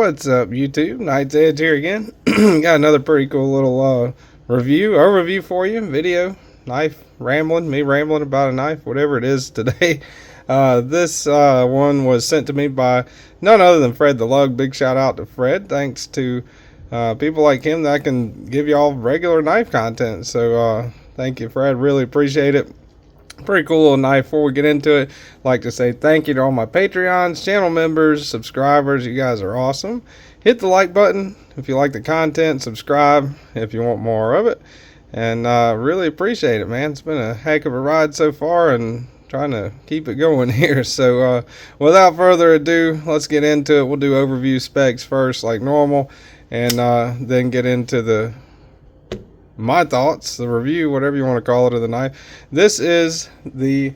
What's up, YouTube? Knight's Edge here again. Got another pretty cool little overview for you. Video, knife, me rambling about a knife, whatever it is today. This one was sent to me by none other than Fred the Lug. Big shout out to Fred. Thanks to people like him that I can give y'all regular knife content. So thank you, Fred. Really appreciate it. Pretty cool little knife. Before we get into it, I'd like to say thank you to all my Patreons, channel members, subscribers. You guys are awesome. Hit the like button if you like the content. Subscribe if you want more of it. And really appreciate it, man. It's been a heck of a ride so far and trying to keep it going here. So without further ado, let's get into it. We'll do overview specs first like normal, and then get into my thoughts, the review, whatever you want to call it, of the knife. This is the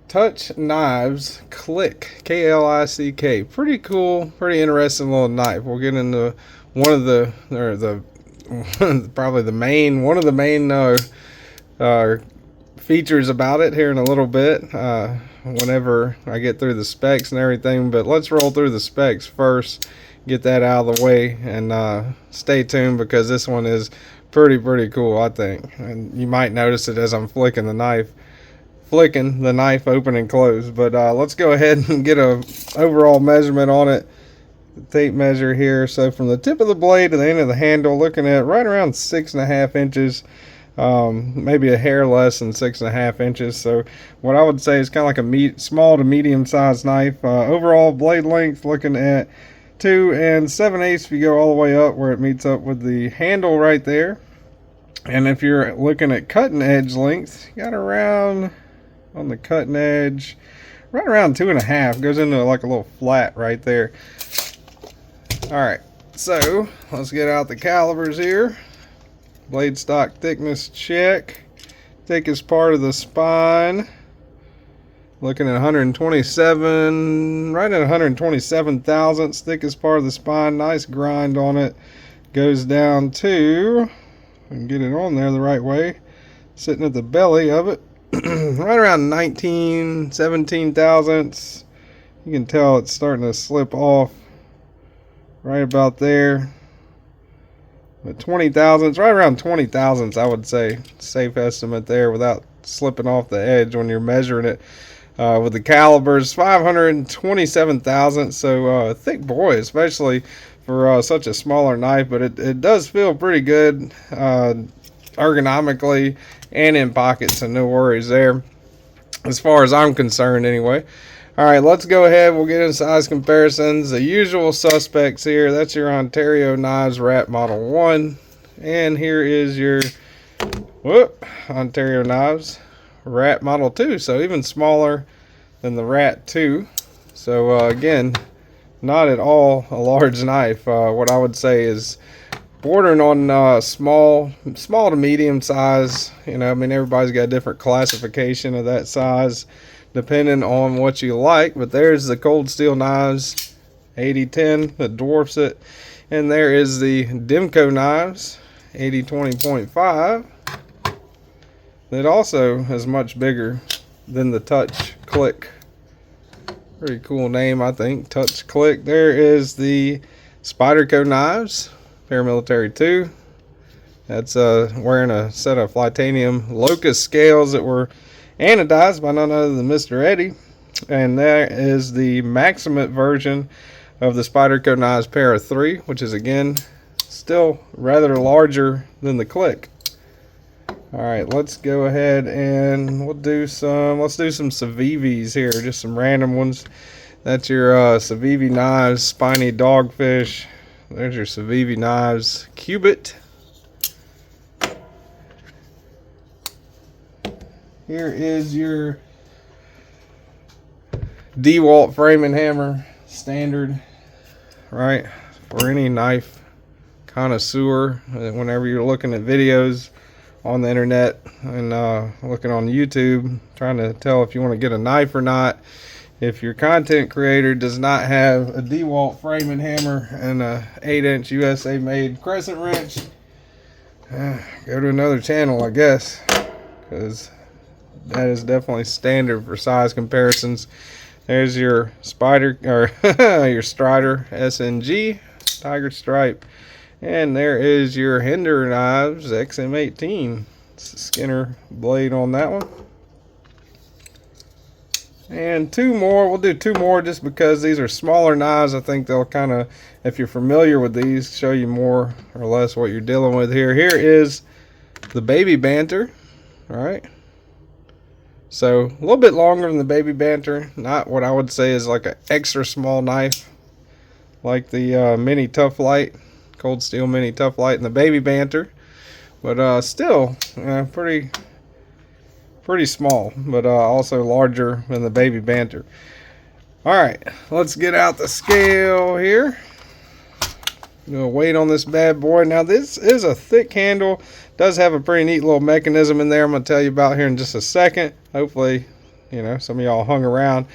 Tuch Knives Klick, K-L-I-C-K. Pretty cool, pretty interesting little knife. We'll get into one of the probably one of the main features about it here in a little bit, whenever I get through the specs and everything. But let's roll through the specs first, get that out of the way, and stay tuned, because this one is pretty cool, I think. And you might notice it as I'm flicking the knife open and closed. But let's go ahead and get a overall measurement on it. The tape measure here. So from the tip of the blade to the end of the handle, looking at right around 6.5 inches, maybe a hair less than 6.5 inches. So what I would say is kind of like a small to medium sized knife. Overall blade length, looking at 2 7/8 if you go all the way up where it meets up with the handle right there. And if you're looking at cutting edge length, you got around on the cutting edge right around 2.5. Goes into like a little flat right there. Alright, so let's get out the calibers here. Blade stock thickness check. Thickest part of the spine, looking at 127, right at 127 thousandths. Thickest part of the spine, nice grind on it. Goes down to, and get it on there the right way, sitting at the belly of it, right around 17 thousandths. You can tell it's starting to slip off right about there. But 20 thousandths, right around 20 thousandths, I would say. Safe estimate there without slipping off the edge when you're measuring it. With the calibers, 527 thousandths, so a thick boy, especially for such a smaller knife. But it does feel pretty good ergonomically and in pocket, so no worries there as far as I'm concerned anyway. Alright, let's go ahead. We'll get into size comparisons. The usual suspects here. That's your Ontario Knives Rat Model 1. And here is your Ontario Knives Rat Model 2. So even smaller than the Rat 2. So again, not at all a large knife. What I would say is bordering on small to medium size. You know, I mean, everybody's got a different classification of that size depending on what you like. But there's the Cold Steel Knives 8010 that dwarfs it, and there is the Demco Knives 8020.5 that also is much bigger than the Tuch Klick. Pretty cool name, I think, Tuch Klick. There is the Spyderco Knives Paramilitary 2. That's wearing a set of Titanium Locust scales that were anodized by none other than Mr. Eddie. And there is the Maximate version of the Spyderco Knives Para 3, which is again still rather larger than the Klick. Alright, let's go ahead and let's do some Civivis here, just some random ones. That's your Civivi Knives Spiny Dogfish. There's your Civivi Knives Cubit. Here is your DeWalt frame and hammer, standard, right, for any knife connoisseur. Whenever you're looking at videos on the internet and looking on YouTube, trying to tell if you want to get a knife or not, if your content creator does not have a DeWalt frame and hammer and a 8-inch USA made crescent wrench, go to another channel, I guess, because that is definitely standard for size comparisons. There's your your Strider SNG tiger stripe. And there is your Hinder Knives XM18. It's a Skinner blade on that one. And two more. We'll do two more just because these are smaller knives. I think they'll kind of, if you're familiar with these, show you more or less what you're dealing with here. Here is the Baby Banter. Alright. So a little bit longer than the Baby Banter. Not what I would say is like an extra small knife like the Mini Tough Light. Cold Steel Mini Tough Light and the Baby Banter, but still pretty small, but also larger than the Baby Banter. Alright, let's get out the scale here. Gonna weight on this bad boy. Now this is a thick handle, does have a pretty neat little mechanism in there I'm gonna tell you about here in just a second. Hopefully, you know, some of y'all hung around,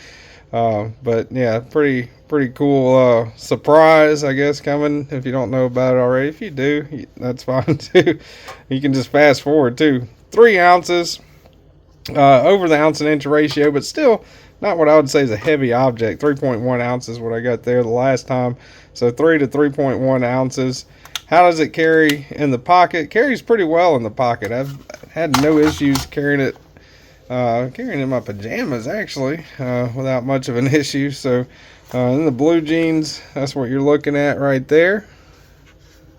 but yeah, pretty cool surprise, I guess, coming if you don't know about it already. If you do, that's fine too. You can just fast forward too. 3 ounces, over the ounce and inch ratio, but still not what I would say is a heavy object. 3.1 ounces what I got there the last time, so 3 to 3.1 ounces. How does it carry in the pocket? Carries pretty well in the pocket. I've had no issues carrying it in my pajamas actually, without much of an issue. So in the blue jeans, that's what you're looking at right there.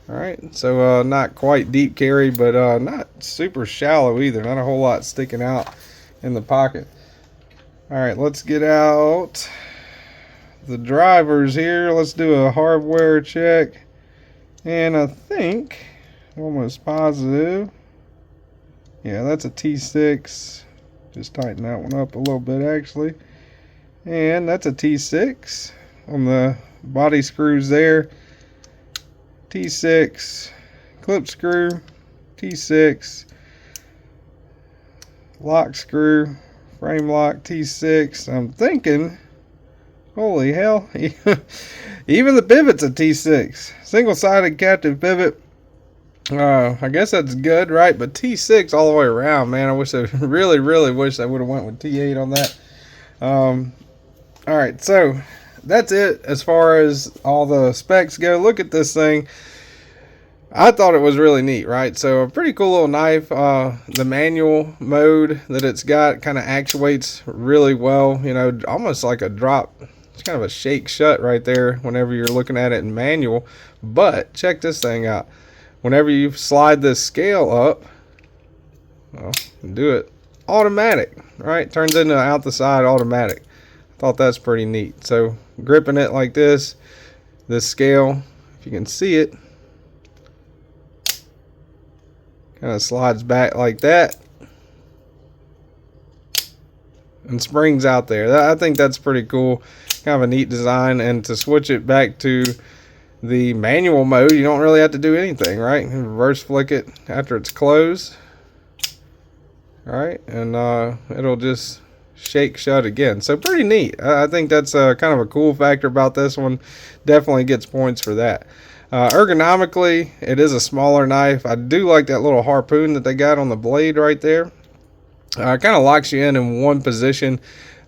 Alright, so not quite deep carry, but not super shallow either. Not a whole lot sticking out in the pocket. Alright, let's get out the drivers here. Let's do a hardware check. And I think, almost positive, yeah, that's a T6. Just tighten that one up a little bit actually. And that's a T6 on the body screws there. T6 clip screw, T6 lock screw, frame lock, T6. I'm thinking, holy hell, even the pivot's a T6. Single-sided captive pivot. I guess that's good, right? But T6 all the way around, man. I wish I really wish I would have went with T8 on that. Alright, so that's it as far as all the specs go. Look at this thing. I thought it was really neat, right? So a pretty cool little knife. The manual mode that it's got kind of actuates really well, you know, almost like a drop. It's kind of a shake shut right there whenever you're looking at it in manual. But check this thing out. Whenever you slide this scale up, well, do it automatic, right? Turns into out the side automatic. Thought that's pretty neat. So gripping it like this scale, if you can see it, kind of slides back like that and springs out there. I think that's pretty cool. Kind of a neat design. And to switch it back to the manual mode, you don't really have to do anything, right? Reverse flick it after it's closed, right? And it'll just shake shut again. So pretty neat. I think that's kind of a cool factor about this one. Definitely gets points for that. Ergonomically, it is a smaller knife. I do like that little harpoon that they got on the blade right there. It kind of locks you in one position.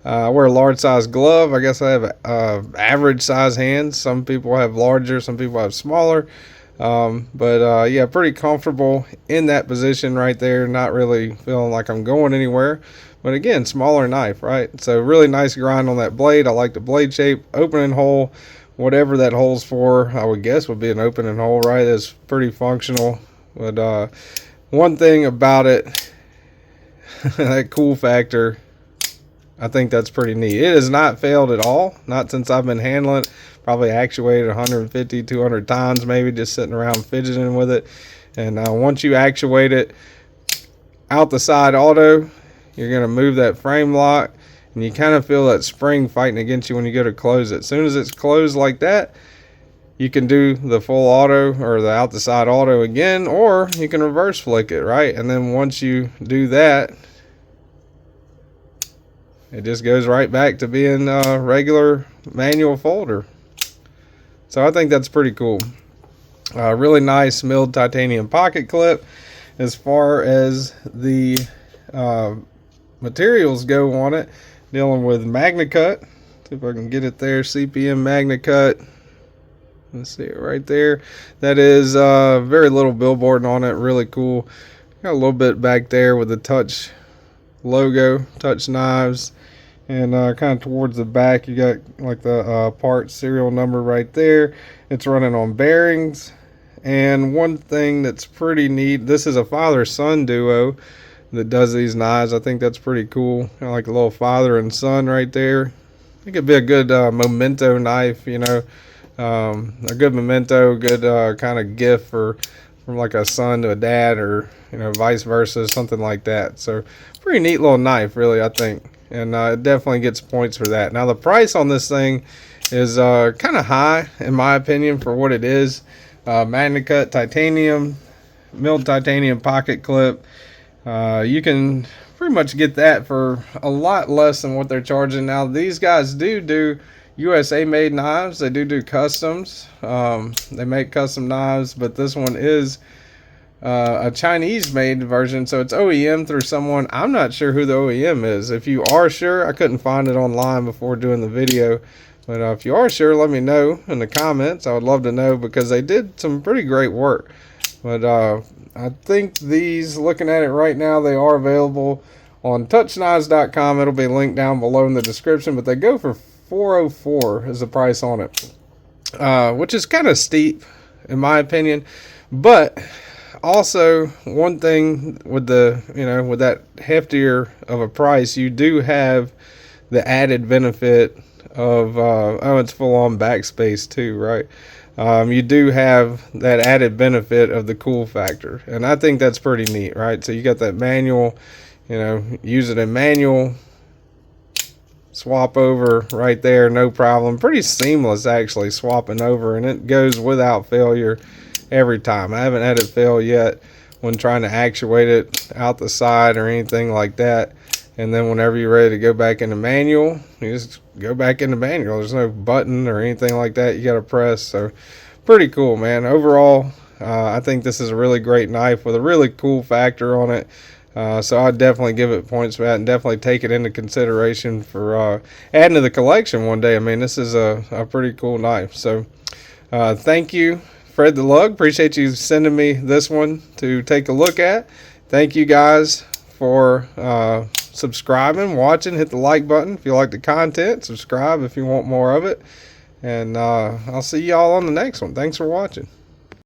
I wear a large size glove. I guess I have average size hands. Some people have larger, some people have smaller. But yeah, pretty comfortable in that position right there. Not really feeling like I'm going anywhere. But again, smaller knife, right? So really nice grind on that blade. I like the blade shape. Opening hole, whatever that hole's for, I would guess would be an opening hole, right? It's pretty functional. But one thing about it, that cool factor, I think that's pretty neat. It has not failed at all. Not since I've been handling it. Probably actuated 150, 200 times maybe, just sitting around fidgeting with it. And once you actuate it out the side auto, you're going to move that frame lock, and you kind of feel that spring fighting against you when you go to close it. As soon as it's closed like that, you can do the full auto or the out the side auto again, or you can reverse flick it, right? And then once you do that, it just goes right back to being a regular manual folder. So I think that's pretty cool. Really nice milled titanium pocket clip. As far as the materials go on it, dealing with MagnaCut. See if I can get it there. CPM MagnaCut. Let's see it right there. That is very little billboarding on it. Really cool. Got a little bit back there with the Tuch logo, Tuch Knives. And kind of towards the back, you got like the part serial number right there. It's running on bearings. And one thing that's pretty neat, this is a father-son duo that does these knives. I think that's pretty cool. Kind of like a little father and son right there. I think it'd be a good memento knife, you know. A good memento, good kind of gift from like a son to a dad, or you know, vice versa, something like that. So pretty neat little knife, really, I think. And it definitely gets points for that. Now the price on this thing is kind of high in my opinion for what it is. Magna cut titanium, milled titanium pocket clip. You can pretty much get that for a lot less than what they're charging. Now these guys do USA made knives. They do customs. They make custom knives, but this one is a Chinese made version, so it's OEM through someone. I'm not sure who the OEM is. If you are sure, I couldn't find it online before doing the video, but if you are sure, let me know in the comments. I would love to know, because they did some pretty great work. But I think these, looking at it right now, they are available on touchknives.com. It'll be linked down below in the description, but they go for $404 is the price on it, which is kind of steep in my opinion. But also, one thing with the, you know, with that heftier of a price, you do have the added benefit of oh, it's full on backspace too, right? You do have that added benefit of the cool factor, and I think that's pretty neat, right? So you got that manual, you know, use it in manual, swap over right there, no problem. Pretty seamless actually, swapping over, and it goes without failure every time. I haven't had it fail yet when trying to actuate it out the side or anything like that. And then whenever you're ready to go back into manual, you just go back into manual. There's no button or anything like that you got to press. So pretty cool, man. Overall, I think this is a really great knife with a really cool factor on it. So I'd definitely give it points for that, and definitely take it into consideration for adding to the collection one day. I mean, this is a pretty cool knife. So thank you, Fred the Lug. Appreciate you sending me this one to take a look at. Thank you guys for subscribing, watching. Hit the like button if you like the content. Subscribe if you want more of it. And I'll see y'all on the next one. Thanks for watching.